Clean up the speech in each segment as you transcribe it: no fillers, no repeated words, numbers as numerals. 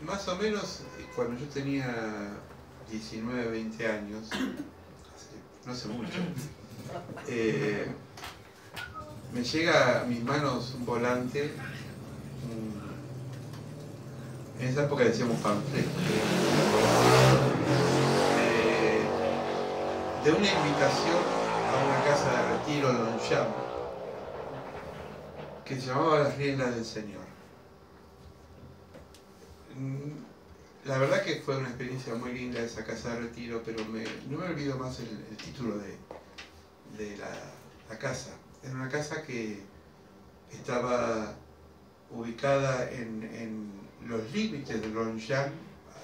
más o menos cuando yo tenía 19, 20 años, no hace mucho, me llega a mis manos un volante, en esa época decíamos panfleto, de una invitación a una casa de retiro en Longchamp que se llamaba Las Riendas del Señor. La verdad que fue una experiencia muy linda esa casa de retiro, pero no me olvido más el título de la casa. Era una casa que estaba ubicada en los límites de Longchamp,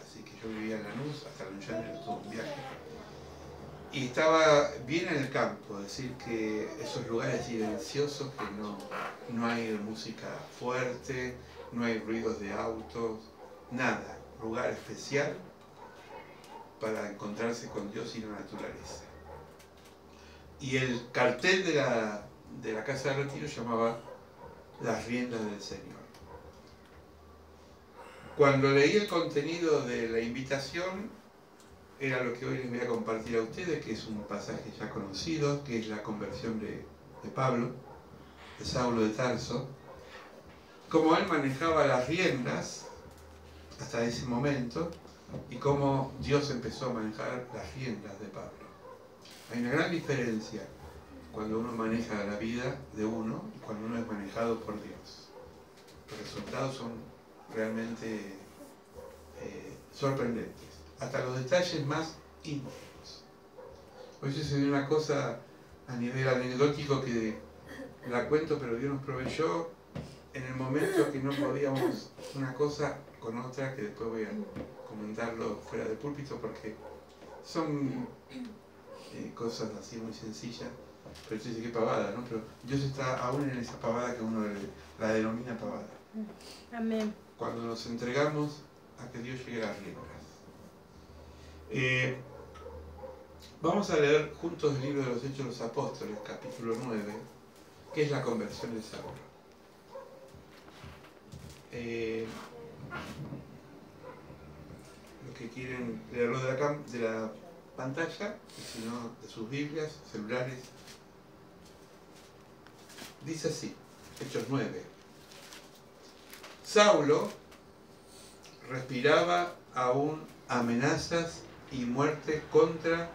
así que yo vivía en Lanús, hasta Longchamp era todo un viaje. Y estaba bien en el campo, es decir, que esos lugares silenciosos que no hay música fuerte, no hay ruidos de autos, nada. Lugar especial para encontrarse con Dios y la naturaleza. Y el cartel de la casa de retiro llamaba Las Riendas del Señor. Cuando leí el contenido de la invitación, era lo que hoy les voy a compartir a ustedes, que es un pasaje ya conocido, que es la conversión de Pablo, de Saulo de Tarso. Cómo él manejaba las riendas hasta ese momento y cómo Dios empezó a manejar las riendas de Pablo. Hay una gran diferencia cuando uno maneja la vida de uno y cuando uno es manejado por Dios. Los resultados son realmente sorprendentes, hasta los detalles más íntimos. Hoy sucedió una cosa a nivel anecdótico que la cuento, pero Dios nos proveyó en el momento que no podíamos una cosa con otra, que después voy a comentarlo fuera del púlpito porque son cosas así muy sencillas, pero usted dice que pavada, ¿no? Pero Dios está aún en esa pavada que uno la denomina pavada. Amén. Cuando nos entregamos a que Dios llegue a las riendas. Vamos a leer juntos el libro de los Hechos de los Apóstoles, capítulo 9, que es la conversión de Saulo. Los que quieren leerlo de la pantalla, y si no, de sus Biblias, celulares. Dice así, Hechos 9. Saulo respiraba aún amenazas y muerte contra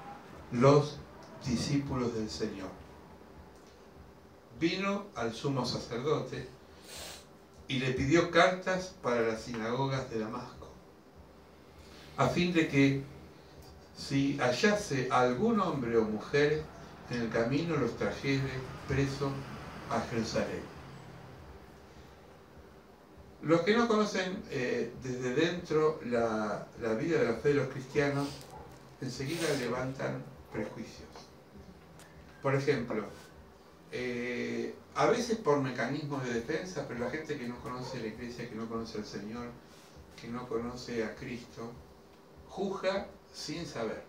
los discípulos del Señor. Vino al sumo sacerdote y le pidió cartas para las sinagogas de Damasco, a fin de que si hallase a algún hombre o mujer en el camino los trajere preso a Jerusalén. Los que no conocen desde dentro la vida de la fe de los cristianos, enseguida levantan prejuicios. Por ejemplo, a veces por mecanismos de defensa, pero la gente que no conoce la iglesia, que no conoce al Señor, que no conoce a Cristo, juzga sin saber.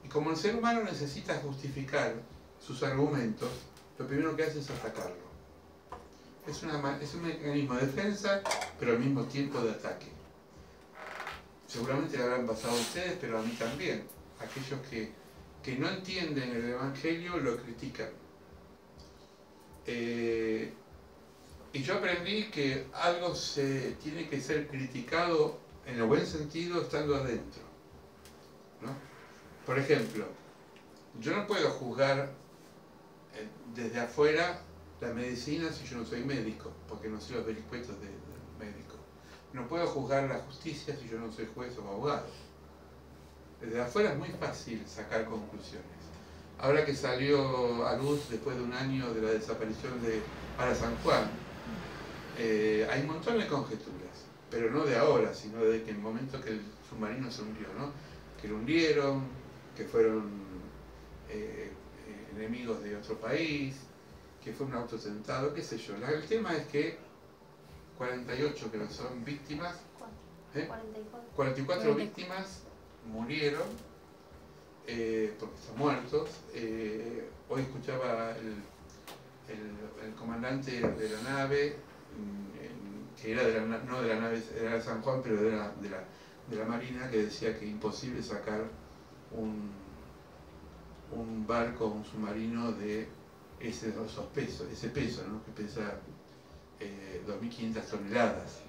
Y como el ser humano necesita justificar sus argumentos, lo primero que hace es atacarlo. Es un mecanismo de defensa, pero al mismo tiempo de ataque. Seguramente le habrán pasado a ustedes, pero a mí también. Aquellos que no entienden el Evangelio lo critican. Y yo aprendí que algo se tiene que ser criticado en el buen sentido estando adentro, ¿no? Por ejemplo, yo no puedo juzgar desde afuera la medicina si yo no soy médico, porque no sé los vericuetos del médico. No puedo juzgar la justicia si yo no soy juez o abogado. Desde afuera es muy fácil sacar conclusiones. Ahora que salió a luz después de un año de la desaparición de Ara San Juan, hay un montón de conjeturas, pero no de ahora, sino de que en el momento que el submarino se hundió, ¿no? Que lo hundieron, que fueron enemigos de otro país, que fue un autotentado, qué sé yo. El tema es que 48 que son víctimas, 44 víctimas murieron porque están muertos. Hoy escuchaba el comandante de la nave que era no de la nave, era de San Juan, pero de la Marina, que decía que imposible sacar un barco, un submarino de ese peso, ¿no? Que pesa 2.500 toneladas.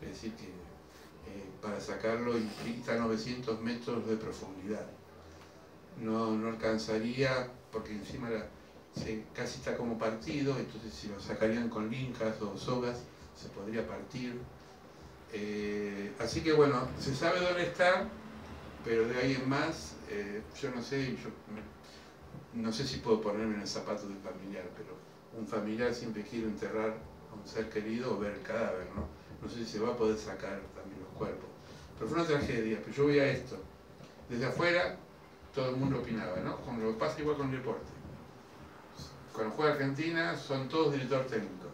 Es decir, que para sacarlo implica 900 metros de profundidad. No alcanzaría, porque encima casi está como partido, entonces si lo sacarían con lincas o sogas, se podría partir. Así que bueno, se sabe dónde está, pero de ahí en más, yo no sé, no sé si puedo ponerme en el zapato del familiar, pero un familiar siempre quiere enterrar a un ser querido o ver el cadáver, ¿no? No sé si se va a poder sacar también los cuerpos. Pero fue una tragedia, pero yo veía esto. Desde afuera, todo el mundo opinaba, ¿no? Como lo pasa igual con el deporte. Cuando juega Argentina, son todos director técnico.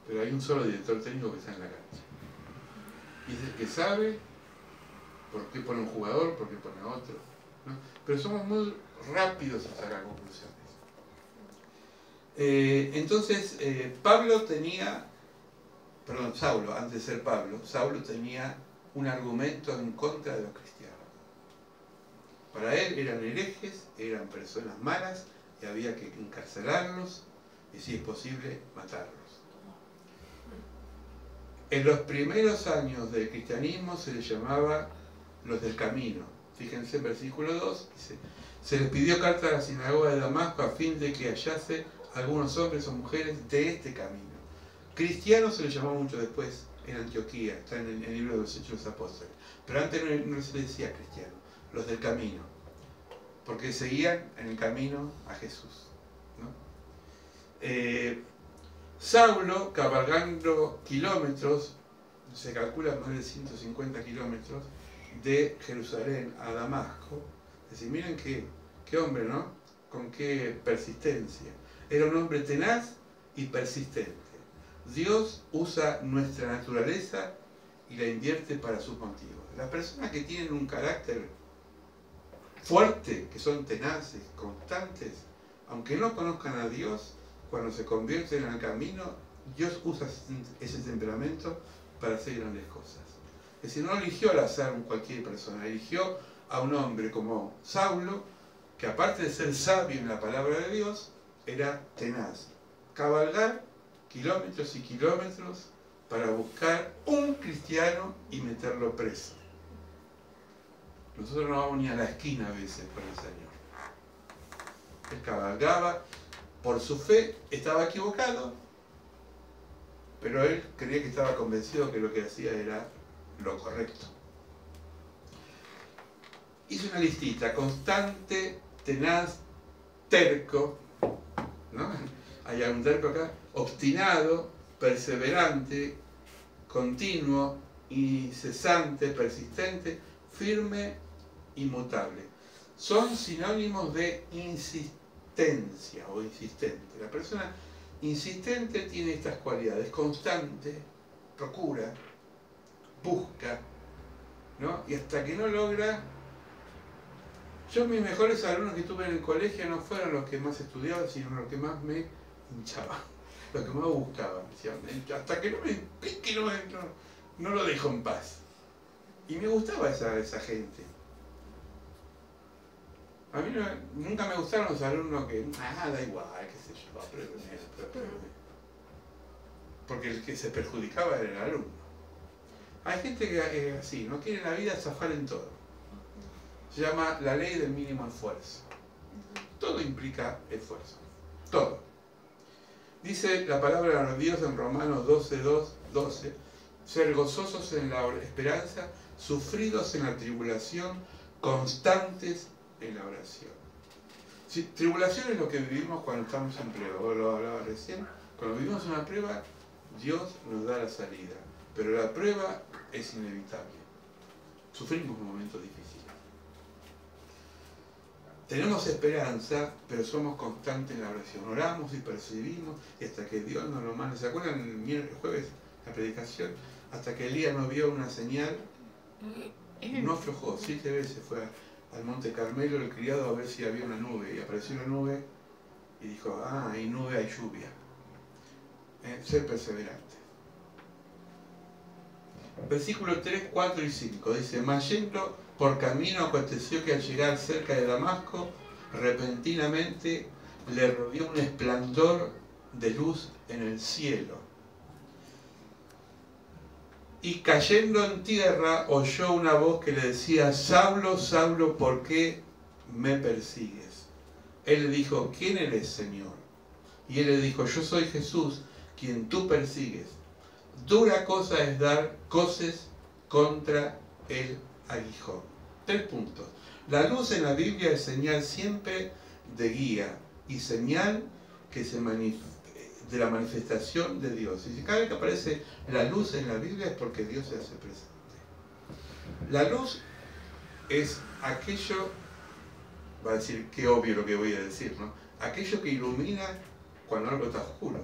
Pero hay un solo director técnico que está en la cancha. Y es el que sabe por qué pone un jugador, por qué pone a otro, ¿no? Pero somos muy rápidos a sacar conclusiones. Entonces, Saulo, antes de ser Pablo, Saulo tenía un argumento en contra de los cristianos. Para él eran herejes, eran personas malas y había que encarcelarlos y, si es posible, matarlos. En los primeros años del cristianismo se les llamaba los del camino. Fíjense en versículo 2, dice: se les pidió carta a la sinagoga de Damasco a fin de que hallase algunos hombres o mujeres de este camino. Cristianos se les llamó mucho después en Antioquía, está en el libro de los Hechos de los Apóstoles. Pero antes no se les decía cristianos, los del camino, porque seguían en el camino a Jesús, ¿no? Saulo, cabalgando kilómetros, se calcula más de 150 kilómetros, de Jerusalén a Damasco. Es decir, miren qué hombre, ¿no? Con qué persistencia. Era un hombre tenaz y persistente. Dios usa nuestra naturaleza y la invierte para sus motivos. Las personas que tienen un carácter fuerte, que son tenaces, constantes, aunque no conozcan a Dios, cuando se convierten en el camino, Dios usa ese temperamento para hacer grandes cosas. Es decir, no eligió al azar cualquier persona, eligió a un hombre como Saulo, que aparte de ser sabio en la palabra de Dios, era tenaz. Cabalgar kilómetros y kilómetros para buscar un cristiano y meterlo preso. Nosotros no vamos ni a la esquina a veces con el Señor. Él cabalgaba, por su fe estaba equivocado, pero él creía que estaba convencido que lo que hacía era lo correcto. Hizo una listita: constante, tenaz, terco, ¿no? Hay algún terco acá, obstinado, perseverante, continuo, incesante, persistente, firme, inmutable. Son sinónimos de insistencia o insistente. La persona insistente tiene estas cualidades: constante, procura, busca, ¿no? Y hasta que no logra. Mis mejores alumnos que tuve en el colegio no fueron los que más estudiaban, sino los que más me hinchaban, los que más buscaban. Decían, hasta que no me pique, no lo dejo en paz. Y me gustaba esa gente. A mí nunca me gustaron los alumnos que, da igual, qué sé yo, aprende. Porque el que se perjudicaba era el alumno. Hay gente que es así, no quiere en la vida zafar en todo. Se llama la ley del mínimo esfuerzo. Todo implica esfuerzo. Todo. Dice la palabra de Dios en Romanos 12, ser gozosos en la esperanza, sufridos en la tribulación, constantes en la oración. Si, tribulación es lo que vivimos cuando estamos en prueba. Vos lo hablaba recién. Cuando vivimos una prueba, Dios nos da la salida. Pero la prueba es inevitable. Sufrimos momentos difíciles. Tenemos esperanza, pero somos constantes en la oración. Oramos y percibimos, y hasta que Dios nos lo manda. ¿Se acuerdan el jueves, la predicación? Hasta que Elías no vio una señal, no aflojó. 7 veces fue al Monte Carmelo el criado a ver si había una nube. Y apareció una nube y dijo, hay nube, hay lluvia. Ser perseverante. Versículos 3, 4 y 5. Dice, mas yendo por camino aconteció que al llegar cerca de Damasco, repentinamente le rodeó un esplendor de luz en el cielo. Y cayendo en tierra, oyó una voz que le decía, Saulo, Saulo, ¿por qué me persigues? Él le dijo, ¿quién eres, Señor? Y él le dijo, yo soy Jesús, quien tú persigues. Dura cosa es dar coces contra el aguijón. 3 puntos. La luz en la Biblia es señal siempre de guía y señal que de la manifestación de Dios. Y cada vez que aparece la luz en la Biblia es porque Dios se hace presente. La luz es aquello, va a decir qué obvio lo que voy a decir, ¿no? Aquello que ilumina cuando algo está oscuro.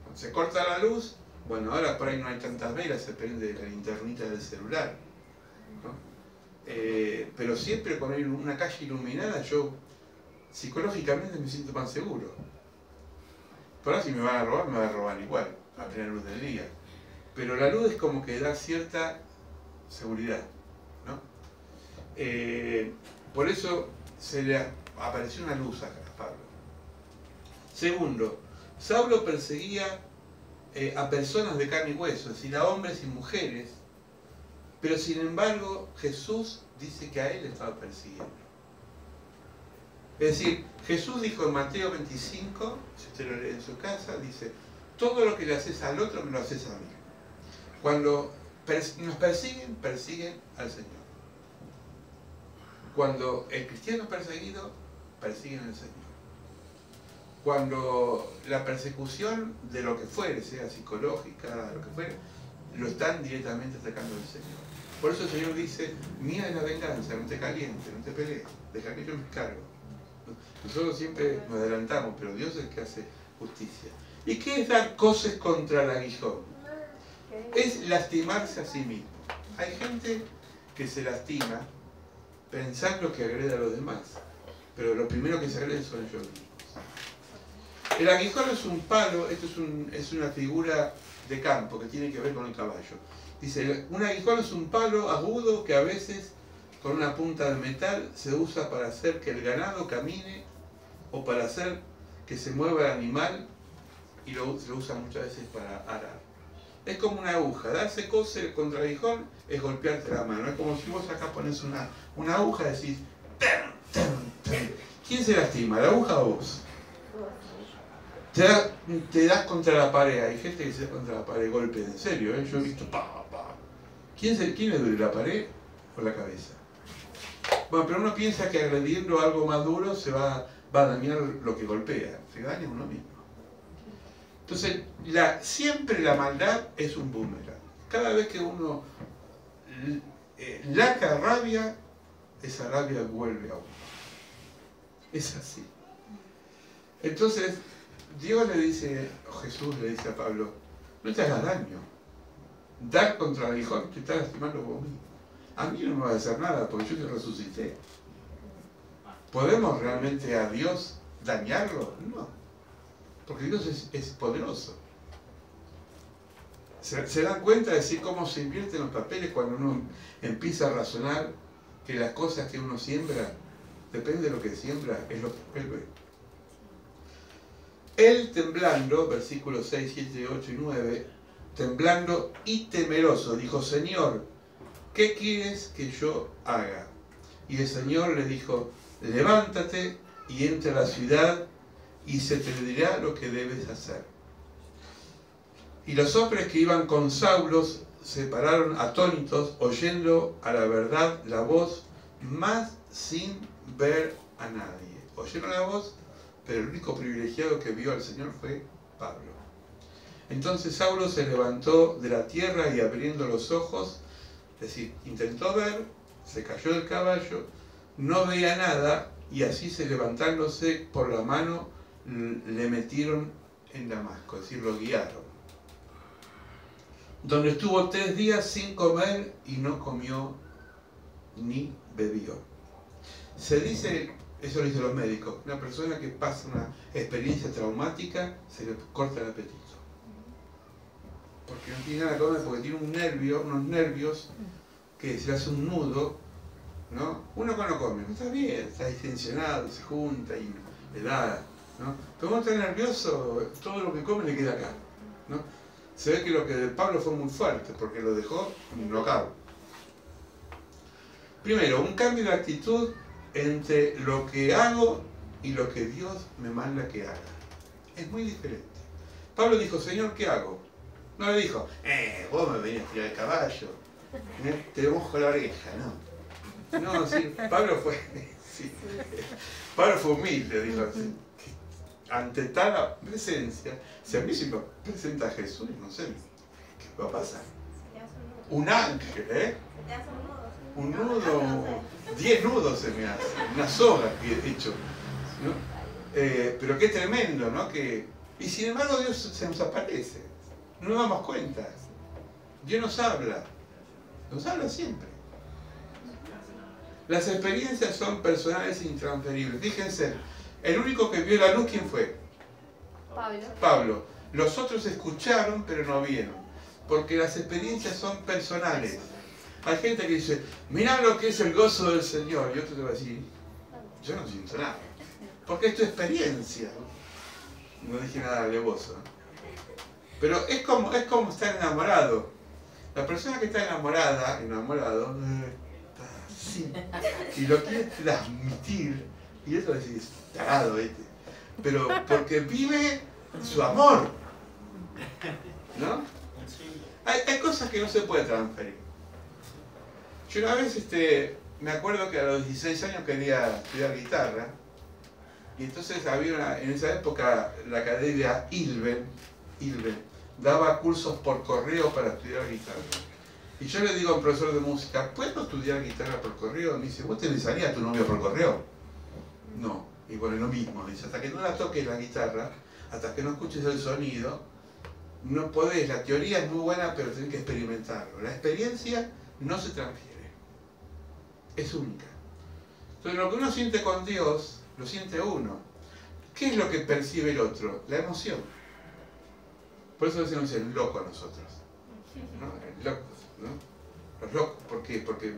Cuando se corta la luz, bueno, ahora por ahí no hay tantas velas, se prende la linternita del celular, ¿no? Pero siempre cuando hay una calle iluminada, yo psicológicamente me siento más seguro. Pero ahora si me van a robar igual, a plena luz del día. Pero la luz es como que da cierta seguridad, ¿no? Por eso se le apareció una luz a Pablo. Segundo, Saulo perseguía a personas de carne y hueso, es decir, a hombres y mujeres, pero sin embargo Jesús dice que a él estaba persiguiendo. Es decir, Jesús dijo en Mateo 25, si usted lo lee en su casa, dice, todo lo que le haces al otro me lo haces a mí. Cuando nos persiguen, persiguen al Señor. Cuando el cristiano es perseguido, persiguen al Señor. Cuando la persecución de lo que fuere, sea psicológica, lo que fuere, lo están directamente atacando al Señor. Por eso el Señor dice, mía es la venganza, no te calientes, no te pelees, deja que yo me cargo. Nosotros siempre nos adelantamos, pero Dios es el que hace justicia. ¿Y qué es dar coces contra el aguijón? Es lastimarse a sí mismo. Hay gente que se lastima pensando que agrede a los demás, pero lo primero que se agreden son ellos mismos. El aguijón es un palo, esto es una figura de campo que tiene que ver con el caballo. Dice, un aguijón es un palo agudo que a veces con una punta de metal se usa para hacer que el ganado camine o para hacer que se mueva el animal, y se lo usa muchas veces para arar. Es como una aguja, darse coce contra el aguijón es golpearte la mano. Es como si vos acá pones una aguja y decís, ¡tem, tem, tem! ¿Quién se lastima, la aguja o vos? Te das contra la pared, hay gente que se da contra la pared, golpes, en serio, yo he visto pa. ¿Quién le duele, la pared o la cabeza? Bueno, pero uno piensa que agrediendo algo más duro se va a dañar lo que golpea, se daña uno mismo. Entonces, siempre la maldad es un boomerang. Cada vez que uno laca rabia, esa rabia vuelve a uno. Es así. Entonces, Dios le dice, Jesús le dice a Pablo, no te hagas daño. Dar contra el aguijón te está lastimando vos mismo. A mí no me va a hacer nada porque yo te resucité. ¿Podemos realmente a Dios dañarlo? No. Porque Dios es poderoso. ¿Se dan cuenta de decir cómo se invierten los papeles cuando uno empieza a razonar que las cosas que uno siembra, depende de lo que siembra, es lo que él ve? Él temblando, versículos 6, 7, 8 y 9, temblando y temeroso, dijo, Señor, ¿qué quieres que yo haga? Y el Señor le dijo, levántate y entra a la ciudad y se te dirá lo que debes hacer. Y los hombres que iban con Saulo se pararon atónitos, oyendo a la verdad la voz, mas sin ver a nadie. Oyeron la voz, pero el único privilegiado que vio al Señor fue Pablo. Entonces Saulo se levantó de la tierra y abriendo los ojos, es decir, intentó ver, se cayó del caballo, no veía nada, y así se levantándose por la mano, le metieron en Damasco, es decir, lo guiaron. Donde estuvo 3 días sin comer y no comió ni bebió. Se dice, eso lo dicen los médicos, una persona que pasa una experiencia traumática se le corta el apetito. Porque no tiene ganas de comer porque tiene unos nervios que se le hace un nudo, ¿no? Uno que no come, está bien, está distensionado, se junta y le da, ¿no? Pero uno está nervioso, todo lo que come le queda acá, ¿no? Se ve que lo que de Pablo fue muy fuerte porque lo dejó knockout. Primero, un cambio de actitud entre lo que hago y lo que Dios me manda que haga. Es muy diferente. Pablo dijo, Señor, ¿qué hago? No le dijo, vos me venís a tirar el caballo, te mojo la oreja, no. No, sí, Pablo fue, sí, Pablo fue humilde, dijo así. Ante tal presencia, si a mí se me presenta Jesús, no sé qué va a pasar. Un ángel, un nudo, 10 nudos se me hace, una soga que he hecho, ¿no? Pero qué tremendo, ¿no? Y sin embargo Dios se nos aparece, no nos damos cuenta. Dios nos habla siempre. Las experiencias son personales e intransferibles. Fíjense, el único que vio la luz, ¿quién fue? Pablo. Los otros escucharon, pero no vieron. Porque las experiencias son personales. Hay gente que dice, mirá lo que es el gozo del Señor. Y otro te va a decir, yo no siento nada. Porque es tu experiencia. No dije nada alevoso. Pero es como estar enamorado. La persona que está enamorado, está así. Y lo quiere transmitir. Y eso decís, tarado pero porque vive su amor, ¿no? Hay cosas que no se pueden transferir. Yo una vez me acuerdo que a los 16 años quería estudiar guitarra y entonces había en esa época la academia Ilven daba cursos por correo para estudiar guitarra. Y yo le digo a un profesor de música, ¿puedo estudiar guitarra por correo? Me dice, ¿vos te besarías a tu novio por correo? No. Y bueno, lo mismo, dice, hasta que no la toques la guitarra, hasta que no escuches el sonido, no podés, la teoría es muy buena, pero tenés que experimentarlo. La experiencia no se transfiere, es única. Entonces lo que uno siente con Dios, lo siente uno. ¿Qué es lo que percibe el otro? La emoción. Por eso decimos el loco a nosotros, ¿no? El loco, ¿no? Los locos, ¿por qué? Porque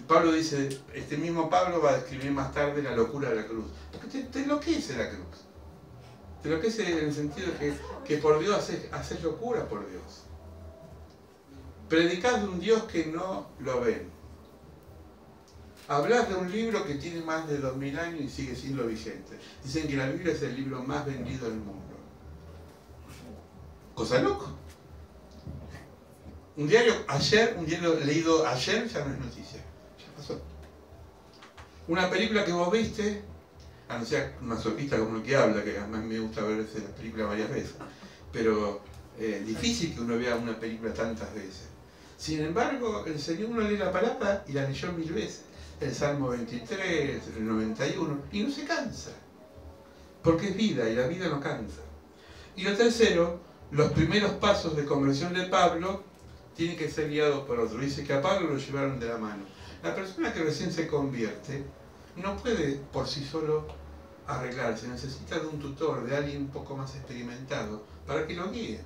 Pablo dice, este mismo Pablo va a describir más tarde la locura de la cruz. Porque te enloquece la cruz. Te enloquece en el sentido de que por Dios haces locura por Dios. Predicás de un Dios que no lo ven. Hablás de un libro que tiene más de 2000 años y sigue siendo vigente. Dicen que la Biblia es el libro más vendido del mundo. Cosa loca. Un diario leído ayer ya no es noticia, ya pasó. Una película que vos viste, a no ser masoquista como el que habla, que además me gusta ver las películas varias veces, pero difícil que uno vea una película tantas veces. Sin embargo, el Señor uno lee la palabra y la leyó 1000 veces, el Salmo 23, el 91, y no se cansa, porque es vida y la vida no cansa. Y lo tercero, los primeros pasos de conversión de Pablo tiene que ser guiado por otro. Dice que a Pablo lo llevaron de la mano. La persona que recién se convierte no puede por sí solo arreglarse, necesita de un tutor, de alguien un poco más experimentado, para que lo guíe.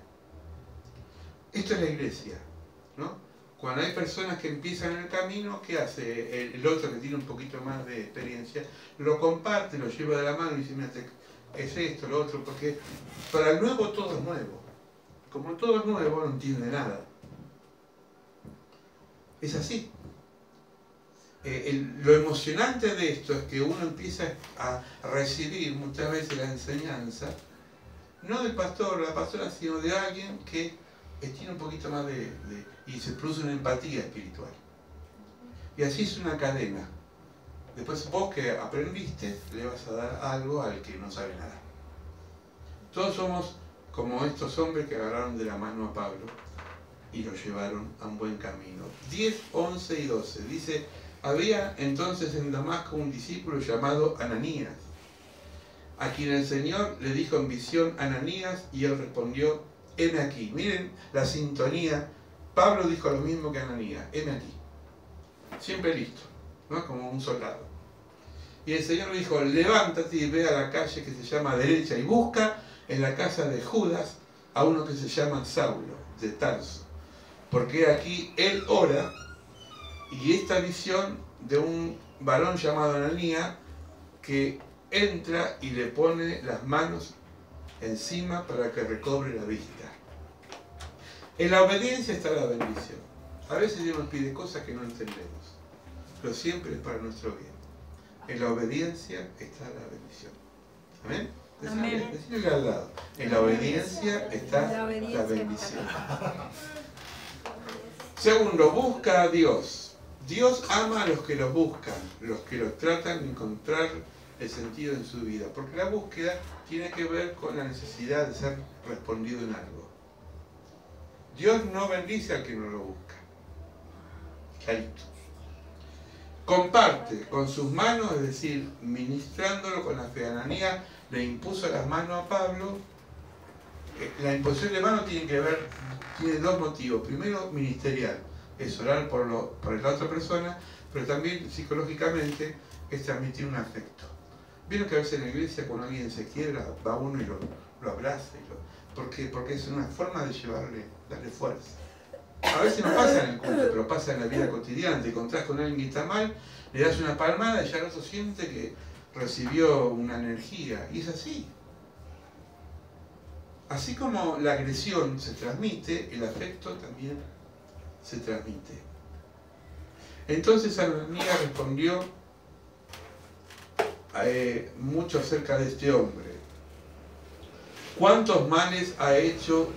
Esto es la iglesia, ¿no? Cuando hay personas que empiezan en el camino, ¿qué hace? El otro que tiene un poquito más de experiencia, lo comparte, lo lleva de la mano y dice, mira, es esto, lo otro, porque para el nuevo todo es nuevo. Como todo es nuevo, no entiende nada. Es así. Lo emocionante de esto es que uno empieza a recibir muchas veces la enseñanza, no del pastor o la pastora, sino de alguien que tiene un poquito más y se produce una empatía espiritual. Y así es una cadena. Después vos que aprendiste, le vas a dar algo al que no sabe nada. Todos somos como estos hombres que agarraron de la mano a Pablo y lo llevaron a un buen camino. 10, 11 y 12. Dice, había entonces en Damasco un discípulo llamado Ananías, a quien el Señor le dijo en visión, Ananías, y él respondió, heme aquí. Miren la sintonía. Pablo dijo lo mismo que Ananías, heme aquí. Siempre listo, ¿no? Como un soldado. Y el Señor le dijo, levántate y ve a la calle que se llama derecha y busca en la casa de Judas a uno que se llama Saulo, de Tarso. Porque aquí él ora y esta visión de un varón llamado Ananías que entra y le pone las manos encima para que recobre la vista. En la obediencia está la bendición. A veces Dios nos pide cosas que no entendemos, pero siempre es para nuestro bien. En la obediencia está la bendición. ¿Amén? Decirle al lado. En la obediencia está la bendición. Segundo, busca a Dios. Dios ama a los que los buscan, los que los tratan de encontrar el sentido en su vida, porque la búsqueda tiene que ver con la necesidad de ser respondido en algo. Dios no bendice al que no lo busca. Clarito. Comparte con sus manos, es decir, ministrándolo con la fe. Ananías le impuso las manos a Pablo. La imposición de manos tiene dos motivos. Primero, ministerial, es orar por la otra persona, pero también psicológicamente es transmitir un afecto. Vieron que a veces en la iglesia cuando alguien se quiebra, va uno y lo abraza. Porque es una forma de darle fuerza. A veces no pasa en el culto, pero pasa en la vida cotidiana. Te encontrás con alguien que está mal, le das una palmada y ya el otro siente que recibió una energía. Y es así. Así como la agresión se transmite, el afecto también se transmite. Entonces Ananías respondió mucho acerca de este hombre. ¿Cuántos males ha hecho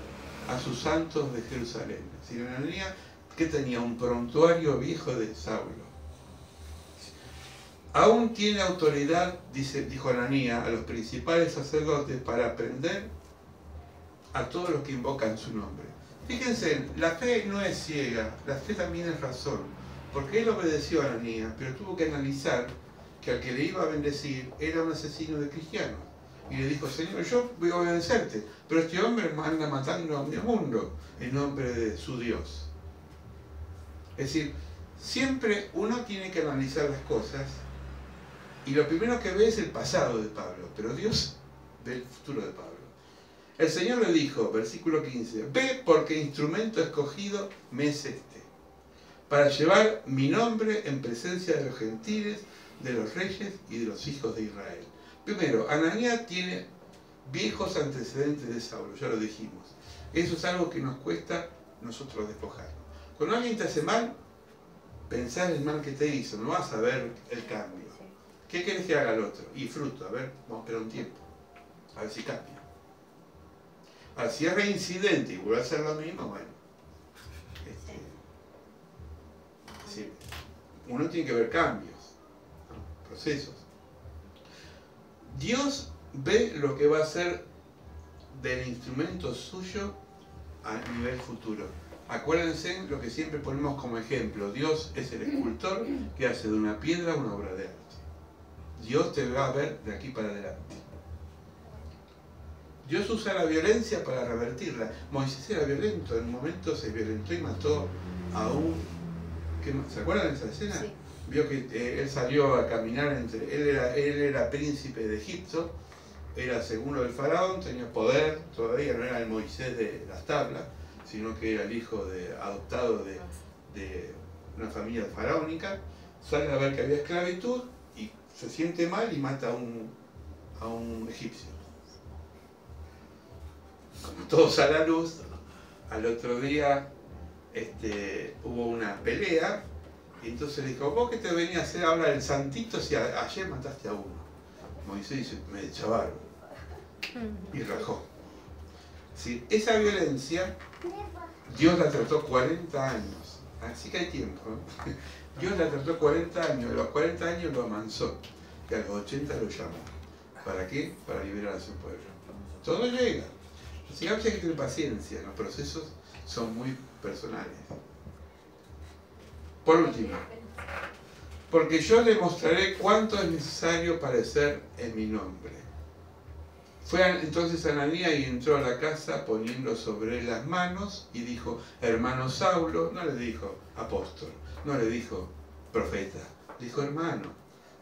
a sus santos de Jerusalén? Si Ananías, que tenía un prontuario viejo de Saulo. Aún tiene autoridad, dijo Ananías, a los principales sacerdotes para aprender a todos los que invocan su nombre. Fíjense, la fe no es ciega, la fe también es razón, porque él obedeció a Ananías, pero tuvo que analizar que al que le iba a bendecir era un asesino de cristianos. Y le dijo, Señor, yo voy a obedecerte, pero este hombre anda matando a mi mundo en nombre de su Dios. Es decir, siempre uno tiene que analizar las cosas y lo primero que ve es el pasado de Pablo, pero Dios ve el futuro de Pablo. El Señor le dijo, versículo 15, ve porque instrumento escogido me es este, para llevar mi nombre en presencia de los gentiles, de los reyes y de los hijos de Israel. Primero, Ananías tiene viejos antecedentes de Saulo, ya lo dijimos. Eso es algo que nos cuesta nosotros despojarnos. Cuando alguien te hace mal, pensá en el mal que te hizo, no vas a ver el cambio. ¿Qué querés que haga el otro? Y fruto, a ver, vamos a esperar un tiempo, a ver si cambia. Ahora, si es reincidente y vuelve a hacer lo mismo, bueno. Sí, uno tiene que ver cambios, ¿no? Procesos. Dios ve lo que va a hacer del instrumento suyo a nivel futuro. Acuérdense lo que siempre ponemos como ejemplo. Dios es el escultor que hace de una piedra una obra de arte. Dios te va a ver de aquí para adelante. Dios usa la violencia para revertirla. Moisés era violento, en un momento se violentó y mató a un... ¿Se acuerdan de esa escena? Sí. Vio que él salió a caminar él era príncipe de Egipto, era segundo del faraón, tenía poder, todavía no era el Moisés de las tablas, sino que era el hijo adoptado de una familia faraónica. Sale a ver que había esclavitud y se siente mal y mata a un egipcio. Como todo sale a luz, al otro día hubo una pelea y entonces le dijo, ¿vos qué te venías a hacer ahora el santito si ayer mataste a uno? Moisés dice, me chavaron y rajó. ¿Sí? Esa violencia Dios la trató 40 años, así que hay tiempo, ¿eh? Dios la trató 40 años, a los 40 años lo amansó y a los 80 lo llamó. ¿Para qué? Para liberar a su pueblo. Todo llega. Así que a veces hay que tener paciencia, los procesos son muy personales. Por último, porque yo le mostraré cuánto es necesario padecer en mi nombre. Fue entonces Ananías y entró a la casa poniendo sobre él las manos y dijo, hermano Saulo, no le dijo apóstol, no le dijo profeta, le dijo hermano.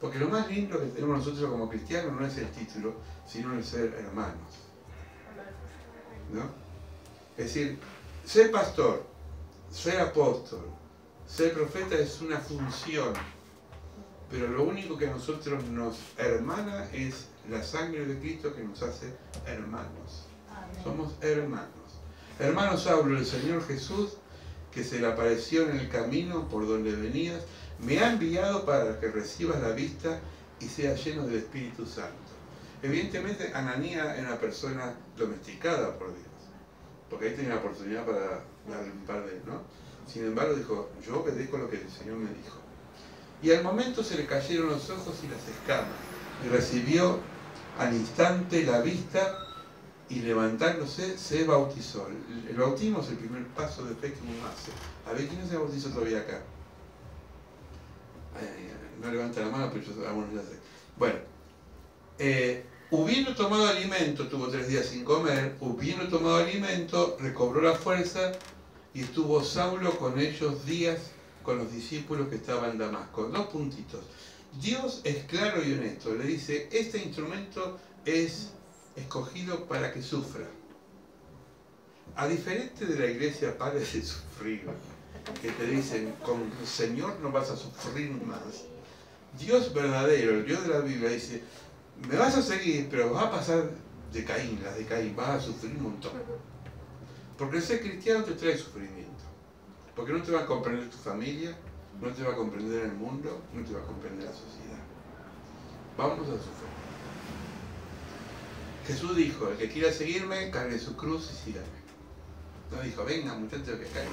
Porque lo más lindo que tenemos nosotros como cristianos no es el título, sino el ser hermanos. ¿No? Es decir, ser pastor ser apóstol, ser profeta es una función, pero lo único que a nosotros nos hermana es la sangre de Cristo que nos hace hermanos. Amén. Somos hermanos. Hermano Saulo, el Señor Jesús, que se le apareció en el camino por donde venías, me ha enviado para que recibas la vista y sea lleno del Espíritu Santo. Evidentemente, Ananías era una persona domesticada por Dios, porque ahí tenía la oportunidad para darle un par de, ¿no? Sin embargo, dijo, yo obedezco lo que el Señor me dijo. Y al momento se le cayeron los ojos y las escamas, y recibió al instante la vista, y levantándose se bautizó. El bautismo es el primer paso de fe que uno hace. A ver, ¿quién no se bautizó todavía acá? No levanta la mano, pero yo algunos ya sé. Bueno, hubiendo tomado alimento, tuvo 3 días sin comer, hubiendo tomado alimento, recobró la fuerza y estuvo Saulo con ellos días con los discípulos que estaban en Damasco. 2 puntitos. Dios es claro y honesto. Le dice, este instrumento es escogido para que sufra. A diferente de la iglesia padre de sufrir, que te dicen, con el Señor no vas a sufrir más. Dios verdadero, el Dios de la Biblia, dice, me vas a seguir, pero vas a pasar de Caín, las de Caín, vas a sufrir un montón. Porque ser cristiano te trae sufrimiento. Porque no te va a comprender tu familia, no te va a comprender el mundo, no te va a comprender la sociedad. Vamos a sufrir. Jesús dijo, el que quiera seguirme, cargue su cruz y sígame. No dijo, venga muchachos que caigan.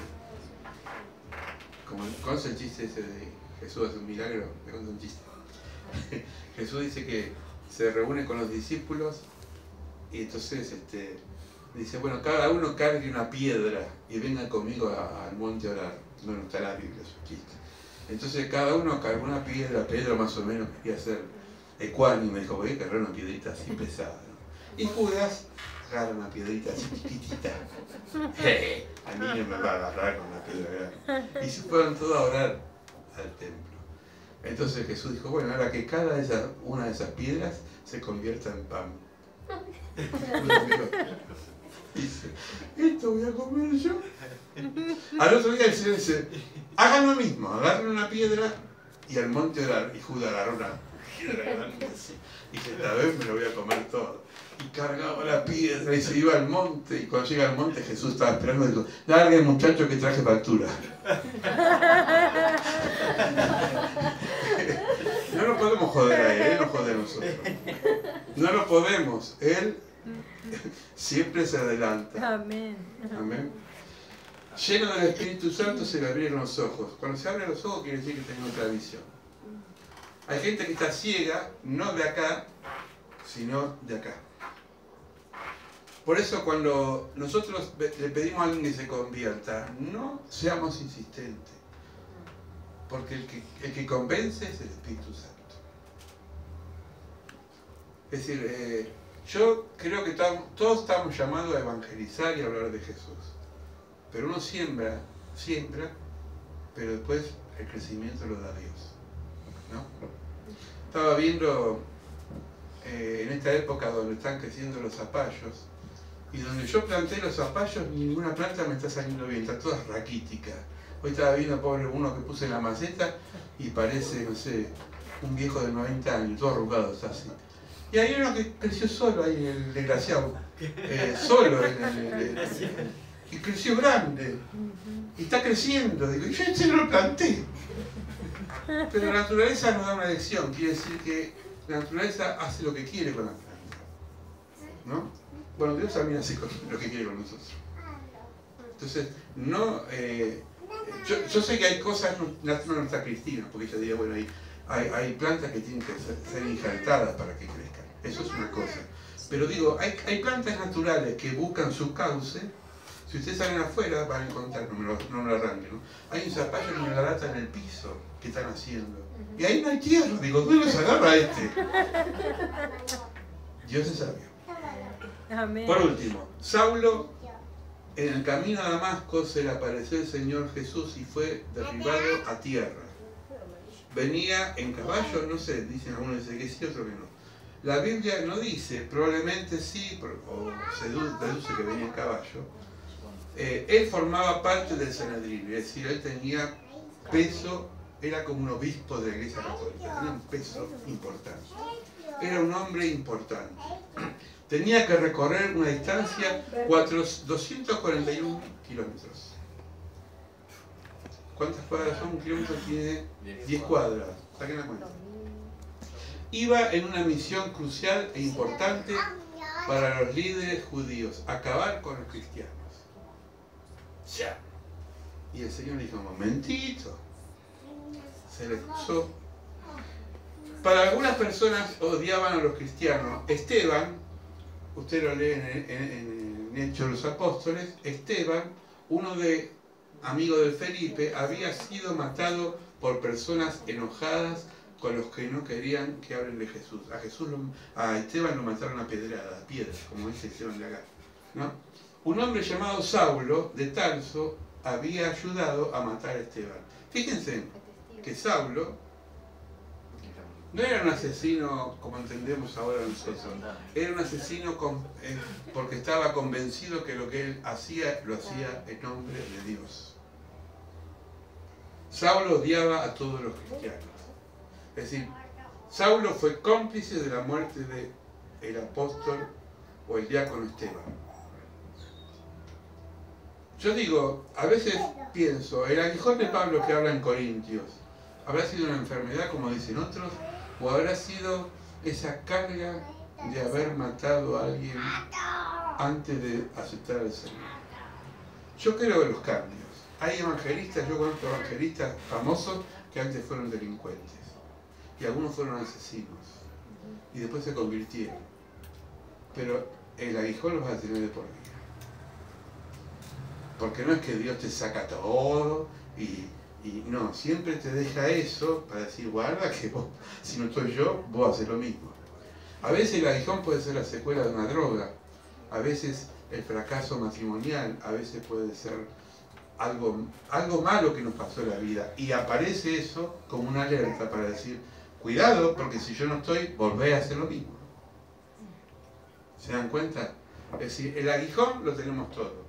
Como conoce el chiste ese de Jesús hace un milagro, me cuento un chiste. Jesús dice que se reúne con los discípulos y entonces dice, bueno, cada uno cargue una piedra y venga conmigo al monte a orar. No está la Biblia, es un chiste. Entonces cada uno cargó una piedra, Pedro más o menos quería ser ecuánime, dijo, voy a cargar una piedrita así pesada, ¿no? Y Judas agarra una piedrita así chiquitita. A mí no me va a agarrar con una piedra grande. Y se fueron todos a orar al templo. Entonces Jesús dijo, bueno, ahora que una de esas piedras se convierta en pan. Dice, esto voy a comer yo. Al otro día el Señor dice, hagan lo mismo, agarren una piedra y al monte orar. Y Judas agarró una piedra grande así. Y dice, esta vez me lo voy a comer todo. Y cargaba la piedra y se iba al monte. Y cuando llega al monte Jesús estaba esperando y dijo, largue muchacho que traje factura. No lo podemos joder a él nos jode a nosotros. No lo podemos, él siempre se adelanta. Amén. Amén. Lleno del Espíritu Santo se le abrieron los ojos. Cuando se abren los ojos quiere decir que tiene otra visión. Hay gente que está ciega, no de acá, sino de acá. Por eso cuando nosotros le pedimos a alguien que se convierta, no seamos insistentes. Porque el que convence es el Espíritu Santo. Es decir, yo creo que todos estamos llamados a evangelizar y a hablar de Jesús. Pero uno siembra, pero después el crecimiento lo da Dios, ¿no? Estaba viendo en esta época donde están creciendo los zapallos, y donde yo planté los zapallos, ninguna planta me está saliendo bien, está toda raquítica. Hoy estaba viendo, pobre, uno que puse en la maceta y parece, no sé, un viejo de 90 años, todo arrugado, está así. Y hay uno que creció solo ahí, el desgraciado, solo, y creció grande, y está creciendo. Digo, yo ese no lo planté. Pero la naturaleza nos da una lección, quiere decir que la naturaleza hace lo que quiere con la planta, ¿no? Bueno, Dios también hace lo que quiere con nosotros. Entonces, no... yo sé que hay cosas, no está Cristina, porque ella diría, bueno, hay plantas que tienen que ser injertadas para que crezcan. Eso es una cosa. Pero digo, hay plantas naturales que buscan su cauce. Si ustedes salen afuera van a encontrar, no me lo arranquen, ¿no? Hay un zapallo y una lata en el piso que están haciendo. Y ahí no hay tierra. Digo, ¿dónde se agarra este? Dios es sabio. Amén. Por último, Saulo, en el camino a Damasco se le apareció el Señor Jesús y fue derribado a tierra. Venía en caballo, no sé, dicen algunos dicen que sí, otros que no. La Biblia no dice, probablemente sí, o se deduce que venía en caballo. Él formaba parte del Sanedrín, es decir, él tenía peso, era como un obispo de la Iglesia Católica, tenía un peso importante. Era un hombre importante. Tenía que recorrer una distancia 241 kilómetros. ¿Cuántas cuadras son? Un kilómetro tiene 10 cuadras. Saquen la cuenta. Iba en una misión crucial e importante para los líderes judíos, acabar con los cristianos. Ya. Y el Señor dijo, un momentito. Se le puso. Para algunas personas odiaban a los cristianos. Esteban, usted lo lee en Hechos de los Apóstoles, Esteban, amigo de Felipe, había sido matado por personas enojadas con los que no querían que hablen de Jesús. A Esteban lo mataron a pedrada, a piedra, como dice Esteban de acá, ¿no? Un hombre llamado Saulo de Tarso había ayudado a matar a Esteban. Fíjense que Saulo no era un asesino como entendemos ahora nosotros, era un asesino porque estaba convencido que lo que él hacía, lo hacía en nombre de Dios. Saulo odiaba a todos los cristianos. Es decir, Saulo fue cómplice de la muerte del apóstol o el diácono Esteban. Yo digo, a veces pienso, el aguijón de Pablo que habla en Corintios, ¿habrá sido una enfermedad como dicen otros? ¿O habrá sido esa carga de haber matado a alguien antes de aceptar al Señor? Yo creo en los cambios. Hay evangelistas, yo conozco evangelistas famosos que antes fueron delincuentes. Y algunos fueron asesinos. Y después se convirtieron. Pero el aguijón los va a tener de por vida. Porque no es que Dios te saca todo y no, siempre te deja eso para decir, guarda que vos, si no estoy yo, vos haces lo mismo. A veces el aguijón puede ser la secuela de una droga, a veces el fracaso matrimonial, a veces puede ser algo malo que nos pasó en la vida. Y aparece eso como una alerta para decir, cuidado, porque si yo no estoy, volvé a hacer lo mismo. ¿Se dan cuenta? Es decir, el aguijón lo tenemos todo.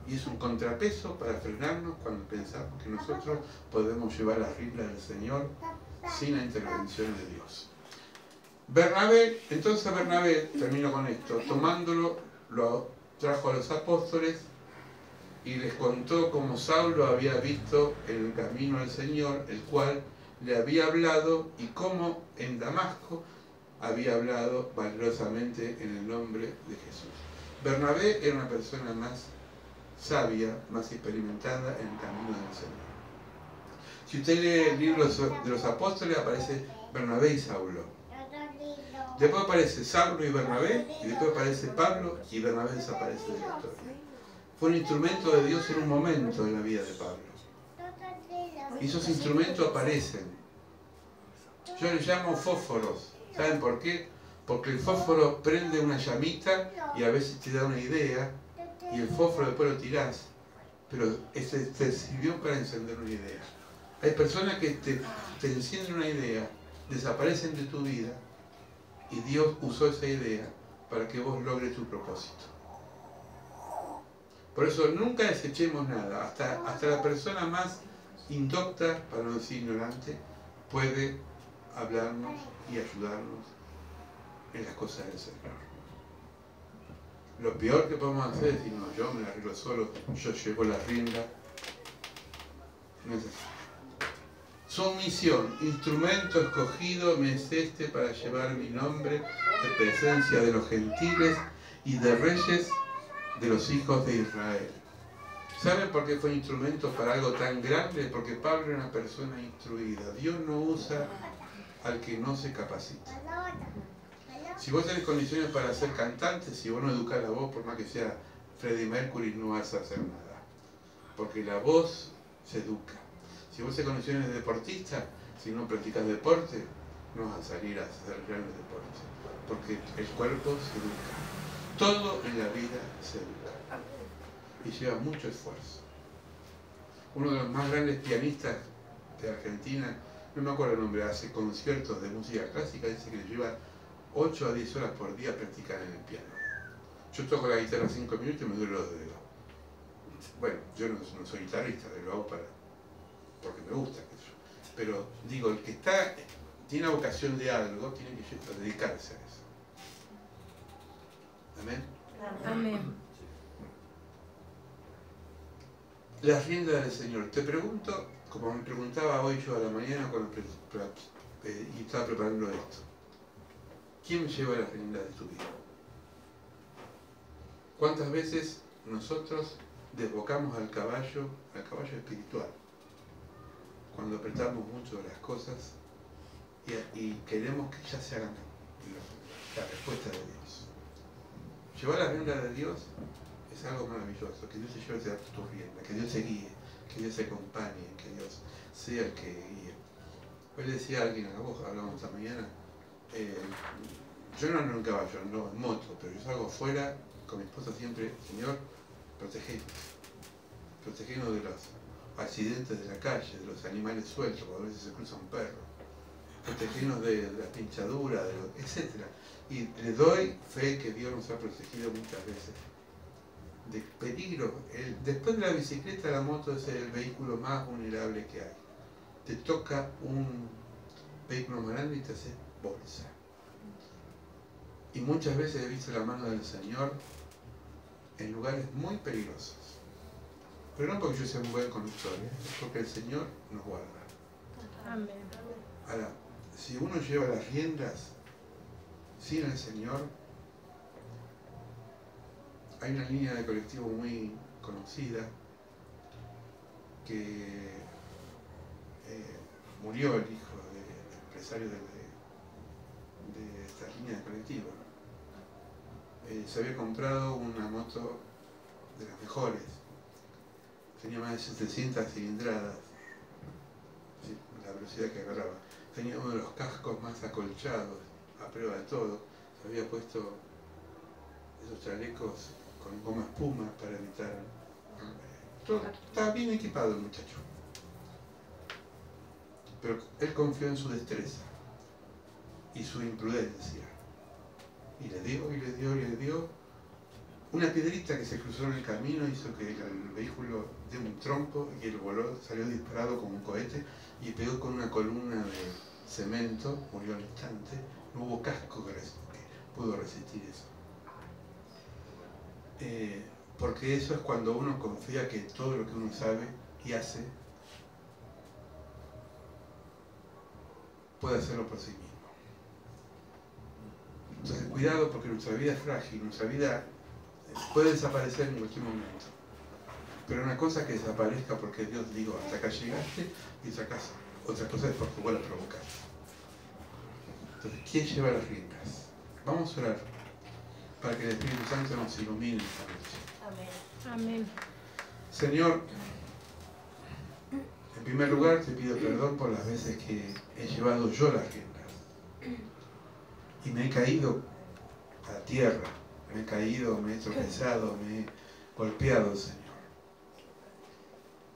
Y es un contrapeso para frenarnos cuando pensamos que nosotros podemos llevar las riendas del Señor sin la intervención de Dios. Entonces Bernabé, termino con esto, tomándolo, lo trajo a los apóstoles y les contó cómo Saulo había visto el camino del Señor, el cual le había hablado, y cómo en Damasco había hablado valerosamente en el nombre de Jesús. Bernabé era una persona más sabia, más experimentada en el camino del Señor. Si usted lee el libro de los apóstoles, aparece Bernabé y Saulo. Después aparece Saulo y Bernabé, y después aparece Pablo, y Bernabé desaparece de la historia. Fue un instrumento de Dios en un momento en la vida de Pablo. Y esos instrumentos aparecen. Yo les llamo fósforos. ¿Saben por qué? Porque el fósforo prende una llamita y a veces te da una idea, y el fósforo después lo tirás, pero te sirvió para encender una idea. Hay personas que te encienden una idea, desaparecen de tu vida, y Dios usó esa idea para que vos logres tu propósito. Por eso nunca desechemos nada. Hasta la persona más indocta, para no decir ignorante, puede hablarnos y ayudarnos en las cosas del Señor. Lo peor que podemos hacer es decir, no, yo me la arreglo solo, yo llevo la rienda. No es así. Sumisión, instrumento escogido me es este para llevar mi nombre de presencia de los gentiles y de reyes de los hijos de Israel. ¿Saben por qué fue instrumento para algo tan grande? Porque Pablo era una persona instruida. Dios no usa al que no se capacita. Si vos tenés condiciones para ser cantante, si vos no educás la voz, por más que sea Freddie Mercury, no vas a hacer nada. Porque la voz se educa. Si vos tenés condiciones de deportista, si no practicas deporte, no vas a salir a hacer grandes deportes. Porque el cuerpo se educa. Todo en la vida se educa. Y lleva mucho esfuerzo. Uno de los más grandes pianistas de Argentina, no me acuerdo el nombre, hace conciertos de música clásica, dice que le lleva 8 a 10 horas por día practicar en el piano. Yo toco la guitarra 5 minutos y me duele los dedos. bueno, yo no soy guitarrista, lo hago porque me gusta, pero digo, el que tiene vocación de algo, tiene que dedicarse a eso. ¿Amén? Amén. Las riendas del Señor. Te pregunto, como me preguntaba hoy yo a la mañana cuando y estaba preparando esto, ¿quién lleva las riendas de tu vida? ¿Cuántas veces nosotros desbocamos al caballo espiritual, cuando apretamos mucho las cosas y queremos que ya se hagan la respuesta de Dios? Llevar las riendas de Dios es algo maravilloso, que Dios te lleve a tu rienda, que Dios te guíe, que Dios te acompañe, que Dios sea el que guíe. Hoy le decía a alguien, a vos hablábamos esta mañana, yo no ando en caballo, ando en moto, pero yo salgo afuera con mi esposa siempre, Señor, protegenos de los accidentes de la calle, de los animales sueltos, porque a veces se cruza un perro, protegenos de la pinchadura, etc. Y le doy fe que Dios nos ha protegido muchas veces de peligro. Después de la bicicleta, la moto es el vehículo más vulnerable que hay. Te toca un vehículo más grande y te hace bolsa. Y muchas veces he visto la mano del Señor en lugares muy peligrosos. Pero no porque yo sea un buen conductor, es porque el Señor nos guarda. Amén. Ahora, si uno lleva las riendas sin el Señor, hay una línea de colectivo muy conocida que murió el hijo del empresario de esta línea de colectivo. Se había comprado una moto de las mejores, tenía más de 700 cilindradas, ¿sí? La velocidad que agarraba. Tenía uno de los cascos más acolchados, a prueba de todo. Se había puesto esos chalecos con goma espuma para evitar... Estaba bien equipado el muchacho. Pero él confió en su destreza y su imprudencia. Y le dio. Una piedrita que se cruzó en el camino hizo que el vehículo dé un trompo y el voló, salió disparado como un cohete y pegó con una columna de cemento, murió al instante. No hubo casco que pudo resistir eso. Porque eso es cuando uno confía que todo lo que uno sabe y hace puede hacerlo por sí mismo. Entonces cuidado, porque nuestra vida es frágil, nuestra vida puede desaparecer en cualquier momento. Pero una cosa que desaparezca porque Dios dijo, hasta acá llegaste y sacás. Otra cosa es porque vuelve a provocar. Entonces, ¿quién lleva las riendas? Vamos a orar para que el Espíritu Santo nos ilumine esta noche. Amén. Amén. Señor, en primer lugar te pido perdón por las veces que he llevado yo las riendas y me he caído a la tierra, me he caído, me he tropezado, me he golpeado, Señor.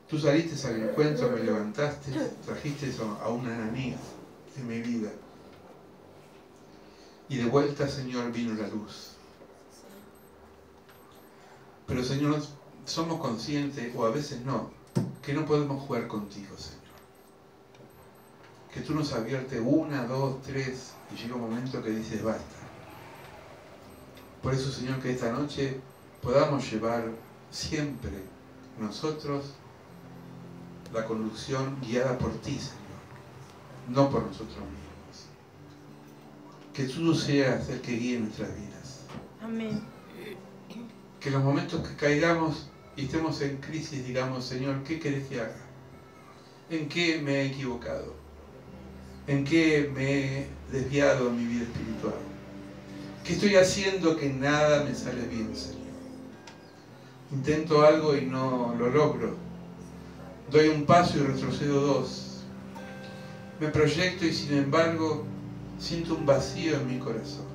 Tú saliste al encuentro, me levantaste, trajiste a un Ananías en mi vida y de vuelta, Señor, vino la luz. Pero, Señor, somos conscientes, o a veces no, que no podemos jugar contigo, Señor. Que tú nos adviertes 1, 2, 3 y llega un momento que dices basta. Por eso, Señor, que esta noche podamos llevar siempre nosotros la conducción guiada por ti, Señor, no por nosotros mismos. Que tú seas el que guíe nuestras vidas. Amén. Que en los momentos que caigamos y estemos en crisis, digamos, Señor, ¿qué querés que haga? ¿En qué me he equivocado? ¿En qué me he desviado en mi vida espiritual? ¿Qué estoy haciendo que nada me sale bien, Señor? Intento algo y no lo logro. Doy un paso y retrocedo 2. Me proyecto y sin embargo siento un vacío en mi corazón.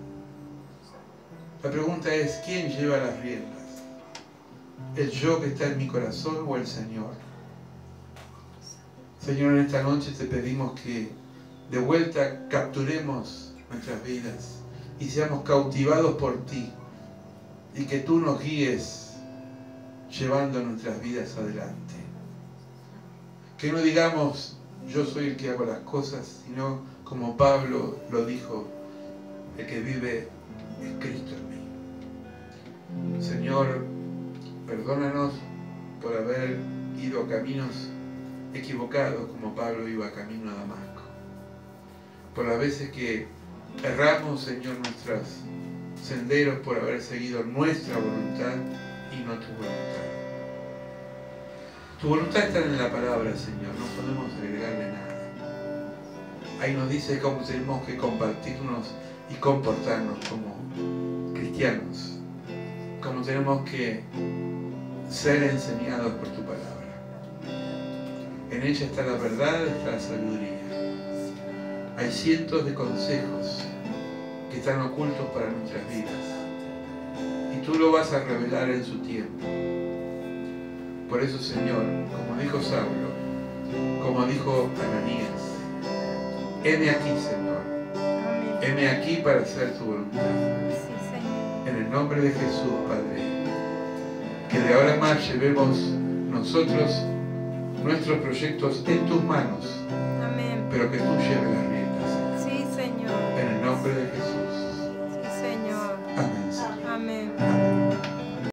La pregunta es, ¿quién lleva las riendas? ¿El yo que está en mi corazón o el Señor? Señor, en esta noche te pedimos que de vuelta capturemos nuestras vidas y seamos cautivados por ti y que tú nos guíes llevando nuestras vidas adelante. Que no digamos, yo soy el que hago las cosas, sino como Pablo lo dijo, el que vive es Cristo en mí. Señor, perdónanos por haber ido a caminos equivocados como Pablo iba camino a Damasco. Por las veces que erramos, Señor, nuestros senderos por haber seguido nuestra voluntad y no tu voluntad. Tu voluntad está en la palabra, Señor, no podemos agregarle nada. Ahí nos dice cómo tenemos que compartirnos y comportarnos como cristianos, cómo tenemos que ser enseñados por tu palabra. En ella está la verdad, está la sabiduría. Hay cientos de consejos que están ocultos para nuestras vidas y tú lo vas a revelar en su tiempo. Por eso, Señor, como dijo Saulo, como dijo Ananías, heme aquí, Señor, heme aquí para hacer tu voluntad. En el nombre de Jesús, Padre, que de ahora en más llevemos nosotros nuestros proyectos en tus manos, pero que tú lleves la